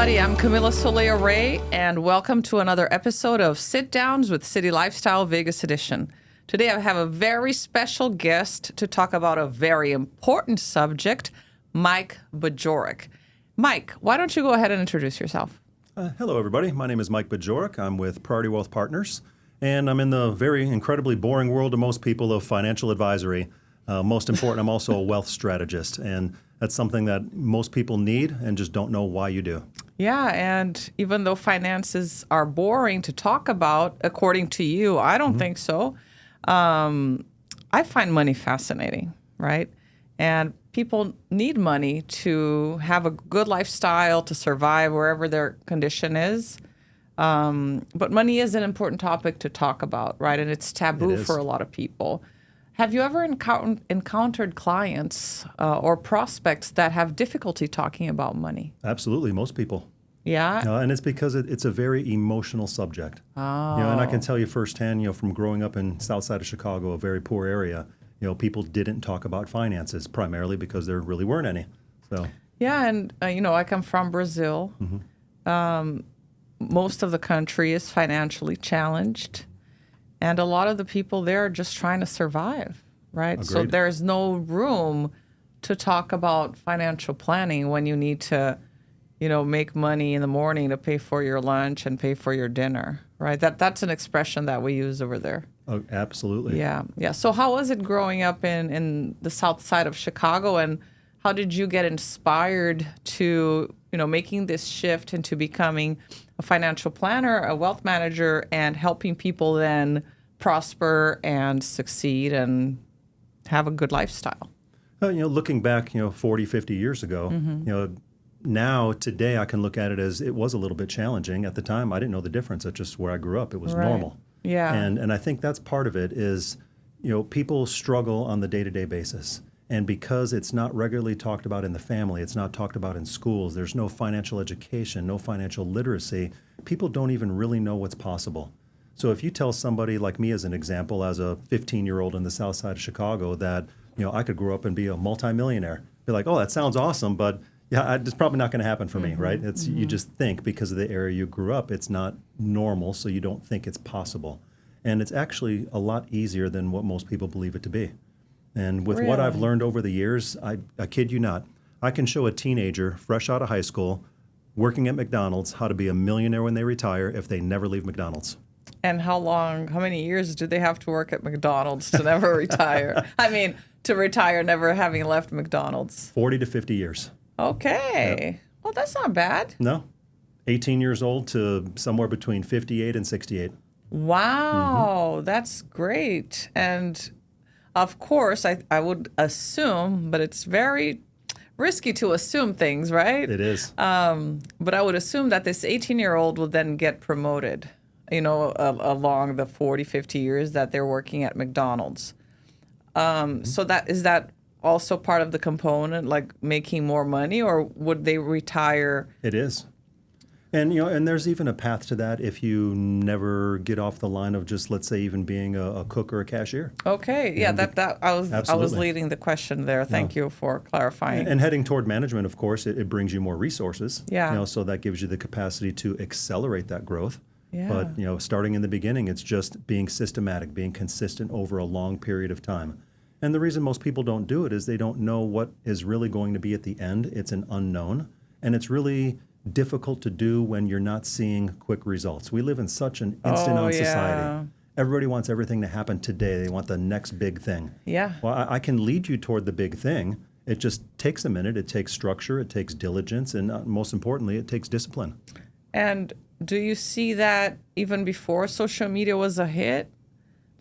everybody. I'm Camila Solea Ray, and welcome to another episode of Sit Downs with City Lifestyle Vegas Edition. Today, I have a very special guest to talk about a very important subject, Mike Bajorek. Mike, why don't you go ahead and introduce yourself? Hello, everybody. My name is Mike Bajorek. I'm with Priority Wealth Partners, and I'm in the very incredibly boring world to most people of financial advisory. Most important, I'm also a wealth strategist, and that's something that most people need and just don't know why you do. Yeah, and even though finances are boring to talk about, according to you, I don't think so. I find money fascinating, right? And people need money to have a good lifestyle, to survive wherever their condition is. But money is an important topic to talk about, right? And it's taboo for a lot of people. Have you ever encountered clients or prospects that have difficulty talking about money? Absolutely, most people. Yeah? And it's because it's a very emotional subject. Oh. And I can tell you firsthand, from growing up in south side of Chicago, a very poor area, people didn't talk about finances, primarily because there really weren't any. So. Yeah, and I come from Brazil. Mm-hmm. Most of the country is financially challenged. And a lot of the people there are just trying to survive, right? Agreed. So there's no room to talk about financial planning when you need to, make money in the morning to pay for your lunch and pay for your dinner, right? That's an expression that we use over there. Oh, absolutely. Yeah. So how was it growing up in the south side of Chicago, and how did you get inspired to, making this shift into becoming a financial planner, a wealth manager, and helping people then prosper and succeed and have a good lifestyle? Looking back, 40, 50 years ago, now, today, I can look at it as it was a little bit challenging. At the time, I didn't know the difference. That's just where I grew up. It was normal. Yeah. And I think that's part of it is, people struggle on the day-to-day basis. And because it's not regularly talked about in the family, it's not talked about in schools, there's no financial education, no financial literacy, people don't even really know what's possible. So if you tell somebody like me, as an example, as a 15-year-old in the south side of Chicago, that, I could grow up and be a multimillionaire, be like, oh, that sounds awesome, but yeah, it's probably not going to happen for me, right? It's You just think because of the area you grew up, it's not normal, so you don't think it's possible. And it's actually a lot easier than what most people believe it to be. And with what I've learned over the years, I kid you not, I can show a teenager fresh out of high school working at McDonald's how to be a millionaire when they retire if they never leave McDonald's. And how many years do they have to work at McDonald's to never retire? I mean, to retire never having left McDonald's. 40 to 50 years. Okay. Yep. Well, that's not bad. No. 18 years old to somewhere between 58 and 68. Wow. That's great. And of course, I would assume, but it's very risky to assume things, right? It is. But I would assume that this 18-year-old will then get promoted, along the 40, 50 years that they're working at McDonald's. So is that also part of the component, like making more money, or would they retire? It is. And and there's even a path to that if you never get off the line of just, let's say, even being a cook or a cashier. Okay, yeah, I was leading the question there. Thank you for clarifying. And heading toward management, of course, it brings you more resources. Yeah. So that gives you the capacity to accelerate that growth. Yeah. But starting in the beginning, it's just being systematic, being consistent over a long period of time. And the reason most people don't do it is they don't know what is really going to be at the end. It's an unknown, and it's really difficult to do when you're not seeing quick results. We live in such an instant-on society. Everybody wants everything to happen today. They want the next big thing. Yeah. Well, I can lead you toward the big thing. It just takes a minute. It takes structure. It takes diligence. And most importantly, it takes discipline. And do you see that even before social media was a hit?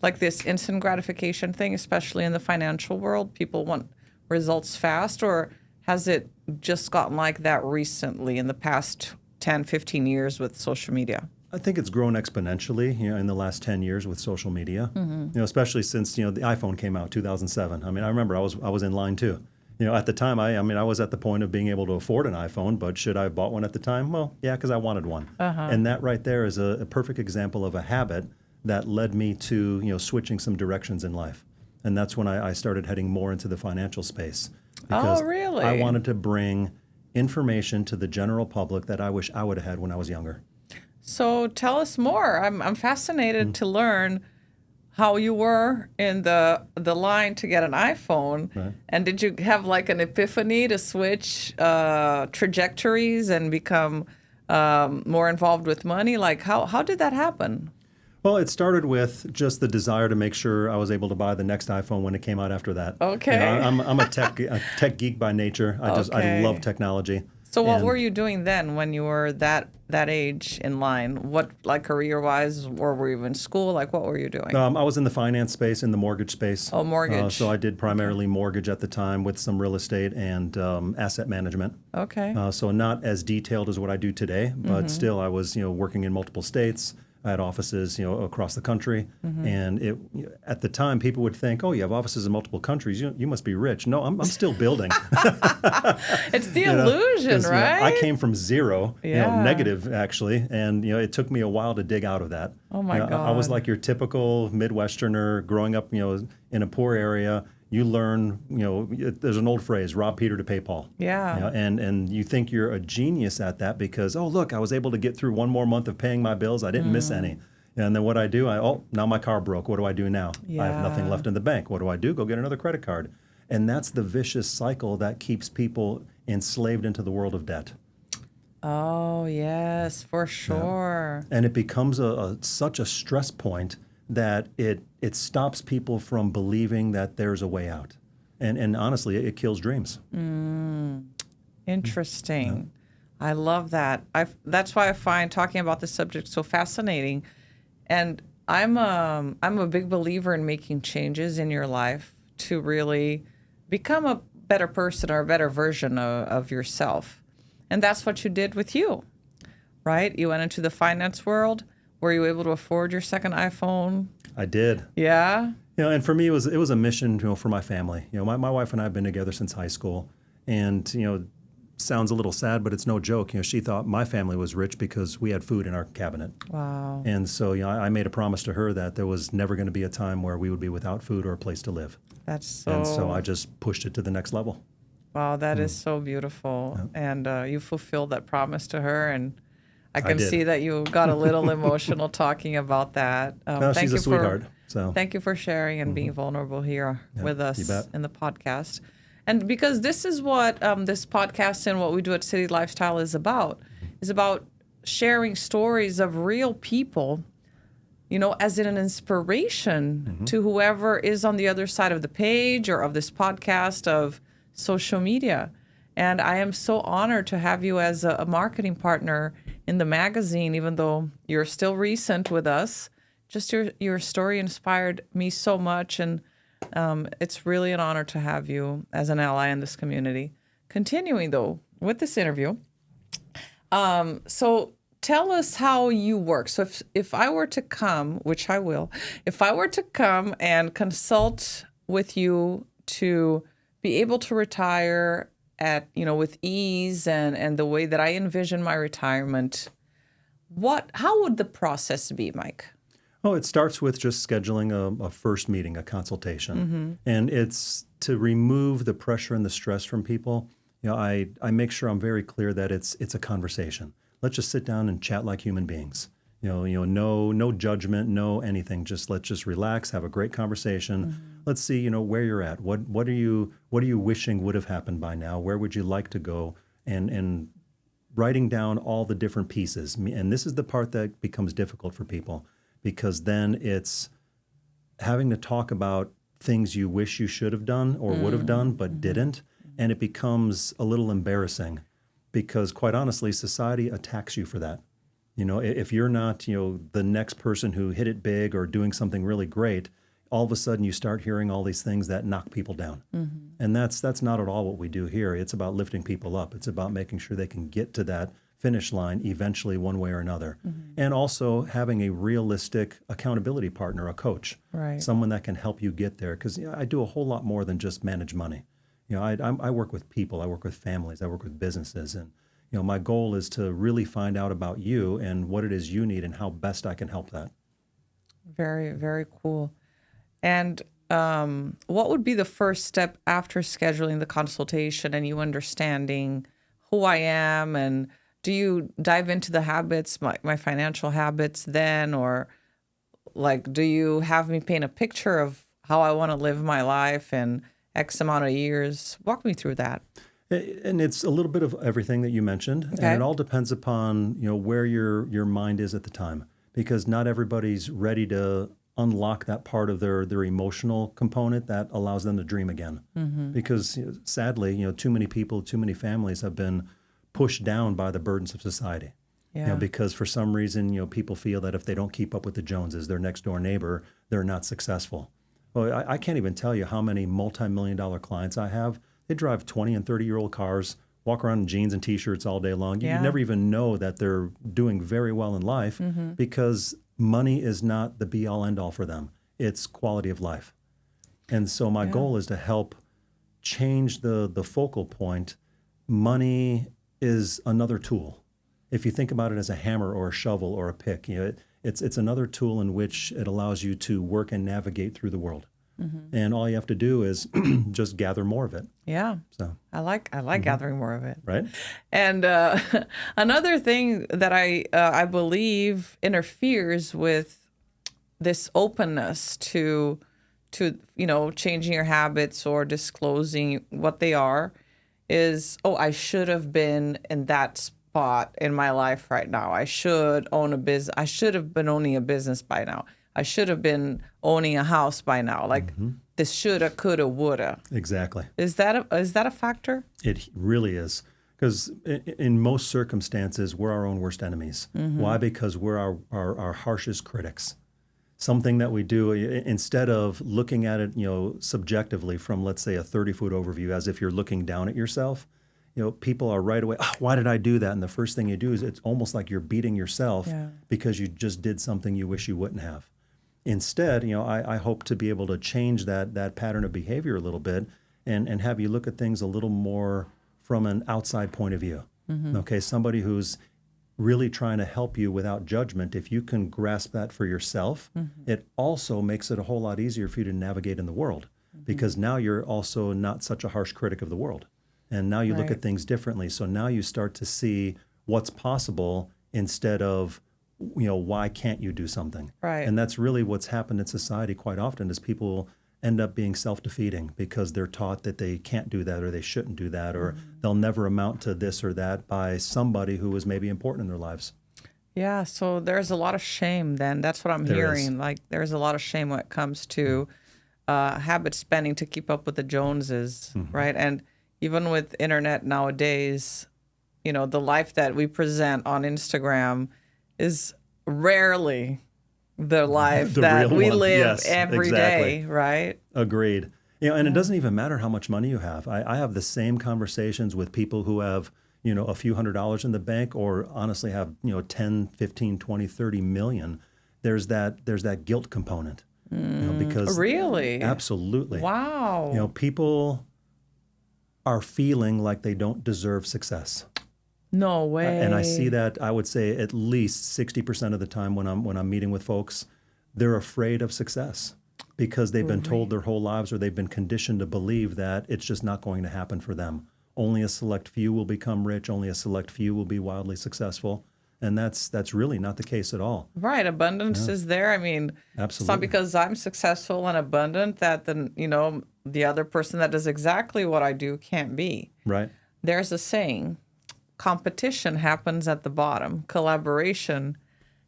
Like this instant gratification thing, especially in the financial world, people want results fast, or has it just gotten like that recently in the past 10, 15 years with social media? I think it's grown exponentially, in the last 10 years with social media, especially since, the iPhone came out, 2007. I mean, I remember I was in line too. At the time, I was at the point of being able to afford an iPhone, but should I have bought one at the time? Well, yeah, because I wanted one. And that right there is a perfect example of a habit that led me to, switching some directions in life. And that's when I started heading more into the financial space. Oh, really? I wanted to bring information to the general public that I wish I would have had when I was younger. So tell us more. I'm fascinated to learn how you were in the line to get an iPhone. Right. And did you have like an epiphany to switch trajectories and become more involved with money? Like how did that happen? Well, it started with just the desire to make sure I was able to buy the next iPhone when it came out after that. Okay. I'm a tech geek by nature. I Okay. love technology. So what And, were you doing then when you were that age in line? What, like career-wise, or were you in school? Like what were you doing? I was in the finance space, in the mortgage space. Oh, mortgage. So I did primarily mortgage at the time with some real estate and asset management. Okay. So not as detailed as what I do today, but still I was, working in multiple states. I had offices, across the country, and at the time people would think, "Oh, you have offices in multiple countries. You must be rich." No, I'm still building. It's the illusion, 'Cause, right? I came from zero, Yeah. negative actually, and it took me a while to dig out of that. Oh my I was God. like your typical Midwesterner growing up, in a poor area. You learn, there's an old phrase, rob Peter to pay Paul. Yeah. And you think you're a genius at that because, oh, look, I was able to get through one more month of paying my bills. I didn't miss any. And then what I do, now my car broke. What do I do now? I have nothing Yeah. left in the bank. What do I do? Go get another credit card. And that's the vicious cycle that keeps people enslaved into the world of debt. Oh, yes, for sure. And it becomes such a stress point that it stops people from believing that there's a way out. And honestly, it kills dreams. Interesting. I love that. That's why I find talking about this subject so fascinating. And I'm a big believer in making changes in your life to really become a better person or a better version of yourself. And that's what you did with you, right? You went into the finance world. Were you able to afford your second iPhone? I did. Yeah. And for me, it was a mission, for my family. My wife and I have been together since high school, and sounds a little sad, but it's no joke. She thought my family was rich because we had food in our cabinet. Wow. And so, I made a promise to her that there was never going to be a time where we would be without food or a place to live. That's so. And so I just pushed it to the next level. Wow, that is so beautiful. And you fulfilled that promise to her. And I can did. see that you got a little emotional talking about that. She's a sweetheart. So Thank you for sharing and being vulnerable here with you us bet. in the podcast. And because this is what this podcast and what we do at City Lifestyle is about sharing stories of real people, as in an inspiration to whoever is on the other side of the page or of this podcast, of social media. And I am so honored to have you as a marketing partner in the magazine, even though you're still recent with us. Just your story inspired me so much, and it's really an honor to have you as an ally in this community. Continuing, though, with this interview, so tell us how you work. So if I were to come, which I will, if I were to come and consult with you to be able to retire at, with ease and the way that I envision my retirement, how would the process be, Mike? Oh, it starts with just scheduling a first meeting, a consultation. And it's to remove the pressure and the stress from people. I make sure I'm very clear that it's a conversation. Let's just sit down and chat like human beings. No judgment, no anything. Let's just relax, have a great conversation. Let's see, where you're at. What are you wishing would have happened by now? Where would you like to go? And writing down all the different pieces. And this is the part that becomes difficult for people, because then it's having to talk about things you wish you should have done or would have done but didn't. And it becomes a little embarrassing because, quite honestly, society attacks you for that. If you're not, the next person who hit it big or doing something really great, all of a sudden you start hearing all these things that knock people down. And that's not at all what we do here. It's about lifting people up. It's about making sure they can get to that finish line eventually one way or another. And also having a realistic accountability partner, a coach, Right. someone that can help you get there. Because I do a whole lot more than just manage money. I work with people, I work with families, I work with businesses. And my goal is to really find out about you and what it is you need and how best I can help that. Very, very cool. And what would be the first step after scheduling the consultation and you understanding who I am, and do you dive into the habits, my financial habits then, or like, do you have me paint a picture of how I want to live my life in X amount of years? Walk me through that. And it's a little bit of everything that you mentioned, Okay. and it all depends upon where your mind is at the time, because not everybody's ready to unlock that part of their emotional component that allows them to dream again. Because sadly, too many people, too many families have been pushed down by the burdens of society. Yeah. Because for some reason, people feel that if they don't keep up with the Joneses, their next door neighbor, they're not successful. Well, I can't even tell you how many multi-million-dollar clients I have. They drive 20 and 30-year-old cars, walk around in jeans and T-shirts all day long. You Yeah. never even know that they're doing very well in life because money is not the be-all, end-all for them. It's quality of life. And so my goal is to help change the focal point. Money is another tool. If you think about it as a hammer or a shovel or a pick, it's another tool in which it allows you to work and navigate through the world. And all you have to do is just gather more of it. Yeah. So I like gathering more of it. right? And another thing that I believe interferes with this openness to changing your habits or disclosing what they are is, I should have been in that spot in my life right now. I should own a business. I should have been owning a business by now. I should have been owning a house by now. Like this shoulda, coulda, woulda. Exactly. Is that a factor? It really is. Because in most circumstances, we're our own worst enemies. Why? Because we're our harshest critics. Something that we do, instead of looking at it, subjectively from, let's say, a 30-foot overview, as if you're looking down at yourself, people are right away, why did I do that? And the first thing you do is it's almost like you're beating yourself because you just did something you wish you wouldn't have. Instead, I hope to be able to change that pattern of behavior a little bit and have you look at things a little more from an outside point of view. Okay, somebody who's really trying to help you without judgment. If you can grasp that for yourself, it also makes it a whole lot easier for you to navigate in the world because now you're also not such a harsh critic of the world. And now you look at things differently. So now you start to see what's possible instead of, why can't you do something? Right. And that's really what's happened in society quite often is people end up being self-defeating because they're taught that they can't do that or they shouldn't do that or they'll never amount to this or that by somebody who was maybe important in their lives. Yeah, so there's a lot of shame then. That's what I'm hearing. Like there's a lot of shame when it comes to habit spending to keep up with the Joneses, right? And even with internet nowadays, the life that we present on Instagram is rarely the life The that real we one. live Yes, every exactly. day, right? Agreed. And it doesn't even matter how much money you have. I have the same conversations with people who have, a few $100s in the bank or honestly have, 10, 15, 20, 30 million. There's that guilt component. Because Really? absolutely. Wow. People are feeling like they don't deserve success. No way. And I see that, I would say, at least 60% of the time when I'm meeting with folks, they're afraid of success because they've been told their whole lives or they've been conditioned to believe that it's just not going to happen for them. Only a select few will become rich. Only a select few will be wildly successful. And that's really not the case at all. Right. Abundance is there. I mean, it's not Absolutely. because I'm successful and abundant that the other person that does exactly what I do can't be. Right. There's a saying, competition happens at the bottom, collaboration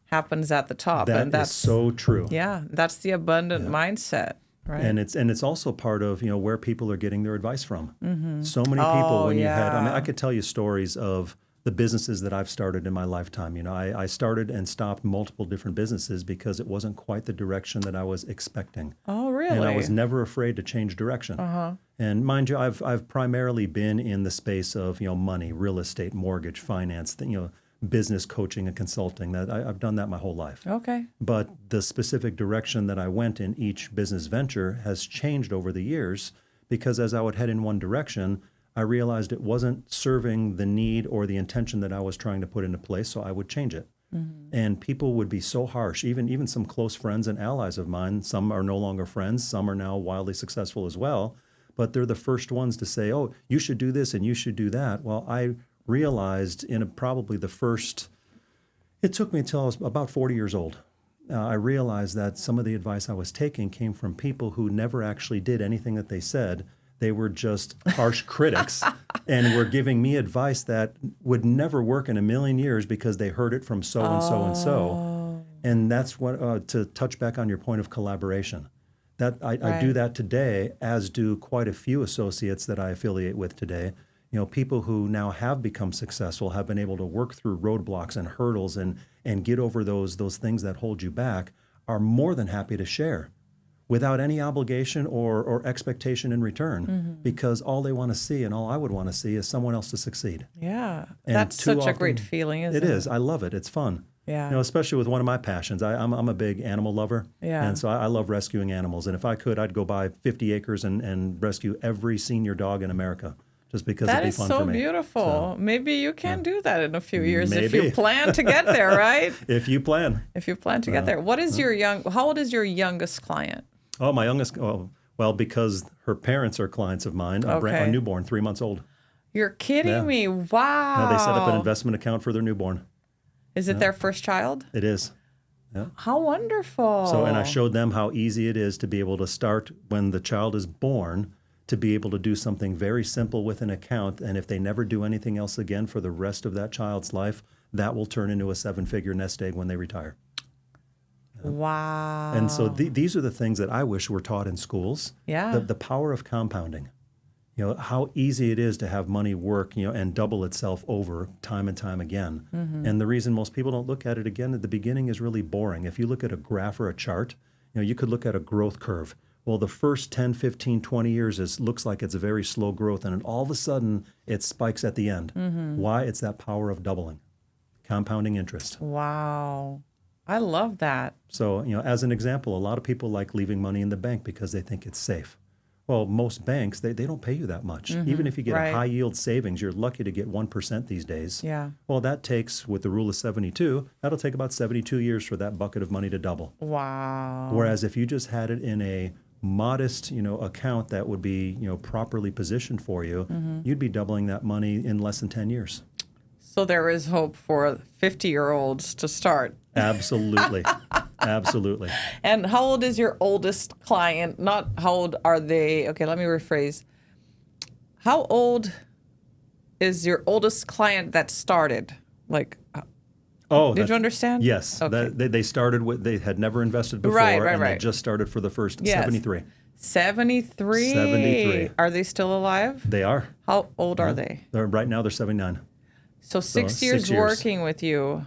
happens at the top. That and that's is so true. Yeah, that's the abundant mindset, right? And it's also part of where people are getting their advice from. So many people when you had, I mean, I could tell you stories of the businesses that I've started in my lifetime. I started and stopped multiple different businesses because it wasn't quite the direction that I was expecting. Oh, really? And I was never afraid to change direction. And mind you, I've primarily been in the space of money, real estate, mortgage, finance, business coaching and consulting. That I've done that my whole life. Okay. But the specific direction that I went in each business venture has changed over the years because as I would head in one direction, I realized it wasn't serving the need or the intention that I was trying to put into place, so I would change it. And people would be so harsh, even some close friends and allies of mine. Some are no longer friends. Some are now wildly successful as well. But they're the first ones to say, oh, you should do this and you should do that. Well, I realized probably the first, it took me until I was about 40 years old. I realized that some of the advice I was taking came from people who never actually did anything that they said. They were just harsh critics and were giving me advice that would never work in a million years because they heard it from so and so and so. And that's what, to touch back on your point of collaboration. That I do that today, as do quite a few associates that I affiliate with today. You know, people who now have become successful, have been able to work through roadblocks and hurdles and get over those things that hold you back, are more than happy to share without any obligation or expectation in return, because all they want to see and all I would want to see is someone else to succeed. Yeah, And that's too such a often, great feeling, isn't it? It is. I love it. It's fun. Yeah. You know, especially with one of my passions. I'm a big animal lover. Yeah. And so I love rescuing animals. And if I could, I'd go buy 50 acres and rescue every senior dog in America, just because it'd be fun so for me. beautiful. So, maybe you can do that in a few years if Maybe. you plan to get there, right? if you plan. If you plan to get there. What is how old is your youngest client? Oh, my youngest, well, because her parents are clients of mine, a newborn, 3 months old. You're kidding Yeah. me. Wow. Now they set up an investment account for their newborn. Is it their first child? It is. How wonderful. So, and I showed them how easy it is to be able to start when the child is born, to be able to do something very simple with an account. And if they never do anything else again for the rest of that child's life, that will turn into a 7-figure nest egg when they retire. Wow. And so these are the things that I wish were taught in schools. Yeah. The power of compounding. You know, how easy it is to have money work, you know, and double itself over time and time again. And the reason most people don't look at it again at the beginning is really boring. If you look at a graph or a chart, you know, you could look at a growth curve. Well, the first 10, 15, 20 years looks like it's a very slow growth, and then all of a sudden it spikes at the end. Why? It's that power of doubling, compounding interest. Wow. I love that. So, you know, as an example, a lot of people like leaving money in the bank because they think it's safe. Well, most banks, they don't pay you that much. Even if you get a high yield savings, you're lucky to get 1% these days. Yeah. Well, that takes, with the rule of 72, that'll take about 72 years for that bucket of money to double. Wow. Whereas if you just had it in a modest, you know, account that would be, you know, properly positioned for you, you'd be doubling that money in less than 10 years. So there is hope for 50-year-olds to start. Absolutely. Absolutely. And how old is your oldest client? Not how old are they? Okay, let me rephrase. How old is your oldest client that started? Like, did you understand? Yes. Okay. They started with, they had never invested before, and they just started for the first 73. 73? 73. Are they still alive? They are. How old are they? Right now they're 79. So 6 years 6 years. working with you.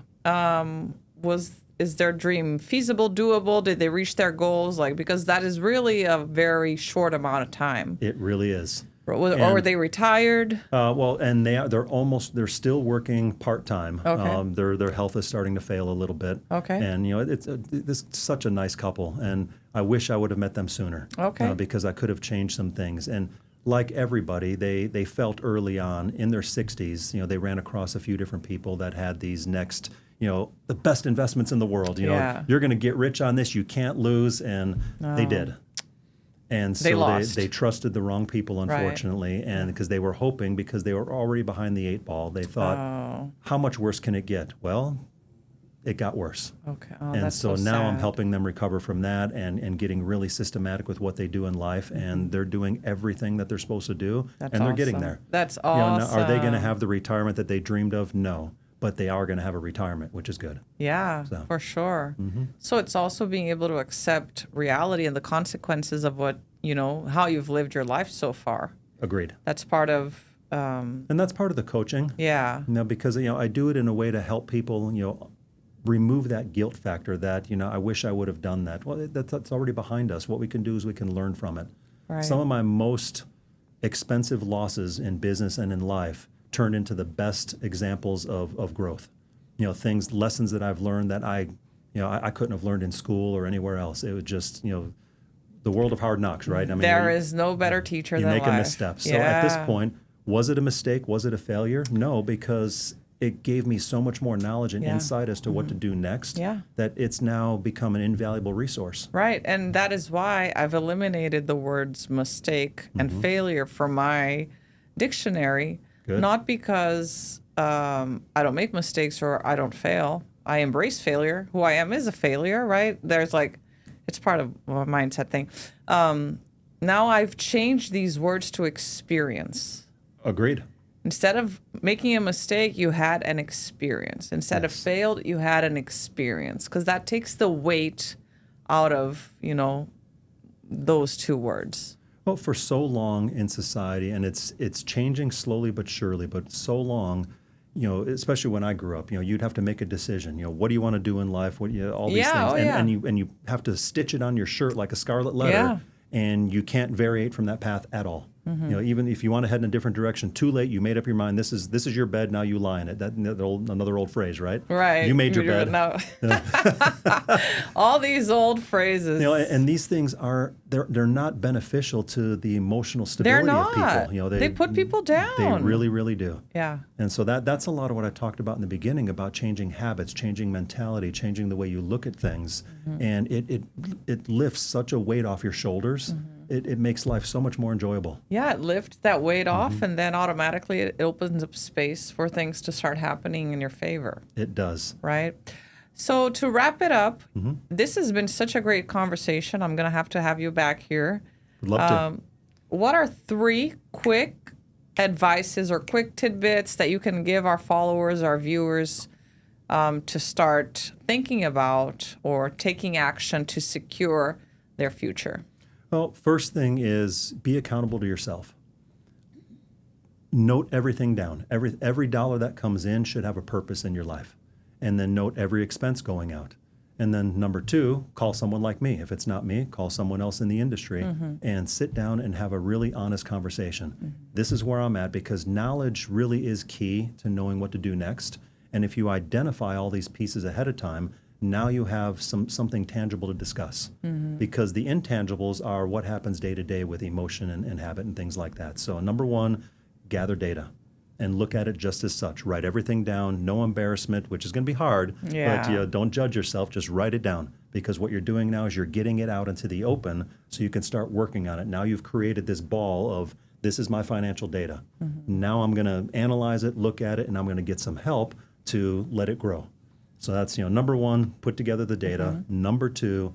Is their dream feasible, doable? Did they reach their goals? Like, because that is really a very short amount of time. It really is. Or were they retired? Well, and they're still working part-time. Okay. Their health is starting to fail a little bit. Okay. And, you know, it's such a nice couple. And I wish I would have met them sooner. Okay. Because I could have changed some things. And like everybody, they felt early on in their 60s, you know, they ran across a few different people that had these next, you know, the best investments in the world. You know, you're going to get rich on this. You can't lose. And they did. And so they trusted the wrong people, unfortunately, and because they were hoping, because they were already behind the 8 ball, they thought, how much worse can it get? Well, it got worse. Okay. And so now I'm sad. helping them recover from that and getting really systematic with what they do in life, and they're doing everything that they're supposed to do, and they're getting there. That's You know, awesome. now, are they going to have the retirement that they dreamed of? No. But they are going to have a retirement, which is good. Yeah, for sure. So it's also being able to accept reality and the consequences of what, you know, how you've lived your life so far. Agreed. That's part of... and that's part of the coaching. Yeah. You know, because, you know, I do it in a way to help people, you know, remove that guilt factor that, you know, I wish I would have done that. Well, that's already behind us. What we can do is we can learn from it. Right. Some of my most expensive losses in business and in life turned into the best examples of growth. You know, lessons that I've learned that I couldn't have learned in school or anywhere else. It was just, you know, the world of hard knocks, right? I mean, there is no better teacher than life. You make a misstep. So at this point, was it a mistake? Was it a failure? No, because it gave me so much more knowledge and insight as to what to do next that it's now become an invaluable resource. Right. And that is why I've eliminated the words mistake and failure from my dictionary. Good. Not because I don't make mistakes or I don't fail. I embrace failure. Who I am is a failure, right? There's like, it's part of a mindset thing. Now I've changed these words to experience. Agreed. Instead of making a mistake, you had an experience. Instead of failed, you had an experience. Because that takes the weight out of, those two words. Well, for so long in society, and it's changing slowly but surely, but so long, especially when I grew up, you'd have to make a decision. What do you want to do in life? All these things, and you have to stitch it on your shirt like a scarlet letter, and you can't variate from that path at all. Even if you want to head in a different direction, too late. You made up your mind. This is your bed. Now you lie in it. Another old phrase, right? Right. You made your bed. No. All these old phrases. And these things they're not beneficial to the emotional stability of people. They put people down. They really, really do. Yeah. And so that's a lot of what I talked about in the beginning about changing habits, changing mentality, changing the way you look at things, and it lifts such a weight off your shoulders. It makes life so much more enjoyable. Yeah, it lifts that weight off, and then automatically it opens up space for things to start happening in your favor. It does. Right? So to wrap it up, this has been such a great conversation. I'm going to have you back here. Would love to. What are 3 quick advices or quick tidbits that you can give our followers, our viewers, to start thinking about or taking action to secure their future? Well, first thing is be accountable to yourself. Note everything down. Every dollar that comes in should have a purpose in your life. And then note every expense going out. And then number 2, call someone like me. If it's not me, call someone else in the industry and sit down and have a really honest conversation. This is where I'm at because knowledge really is key to knowing what to do next. And if you identify all these pieces ahead of time, now you have something tangible to discuss because the intangibles are what happens day to day with emotion and habit and things like that. So number 1, gather data and look at it just as such. Write everything down, no embarrassment, which is going to be hard, but don't judge yourself, just write it down because what you're doing now is you're getting it out into the open so you can start working on it. Now you've created this ball of this is my financial data. Now I'm going to analyze it, look at it, and I'm going to get some help to let it grow. So that's, number 1, put together the data. Number 2,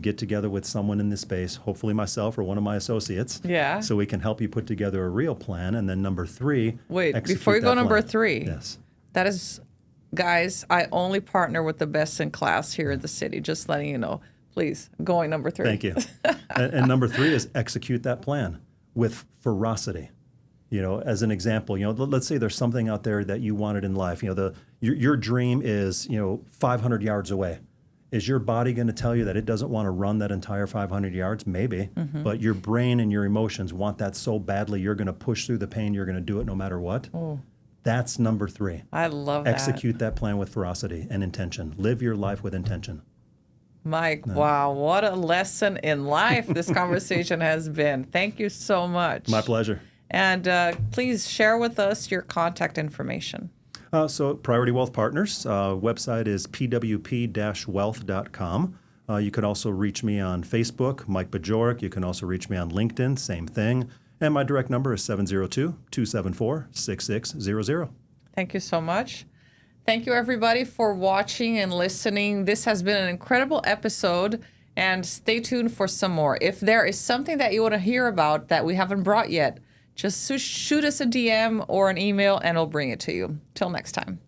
get together with someone in this space, hopefully myself or one of my associates. Yeah. So we can help you put together a real plan. And then number 3, wait, before you go number 3, yes, that is, guys, I only partner with the best in class here in the city. Just letting you know. Please, going number 3. Thank you. and number 3 is execute that plan with ferocity. As an example, let's say there's something out there that you wanted in life. Your dream is, 500 yards away. Is your body going to tell you that it doesn't want to run that entire 500 yards? Maybe. But your brain and your emotions want that so badly, you're going to push through the pain. You're going to do it no matter what. That's number 3. I love that. Execute that plan with ferocity and intention. Live your life with intention. Mike, wow, what a lesson in life this conversation has been. Thank you so much. My pleasure. And please share with us your contact information. So Priority Wealth Partners, website is pwp-wealth.com. You could also reach me on Facebook, Mike Bajorek. You can also reach me on LinkedIn, same thing. And my direct number is 702-274-6600. Thank you so much. Thank you, everybody, for watching and listening. This has been an incredible episode. And stay tuned for some more. If there is something that you want to hear about that we haven't brought yet, just shoot us a DM or an email and we'll bring it to you. Till next time.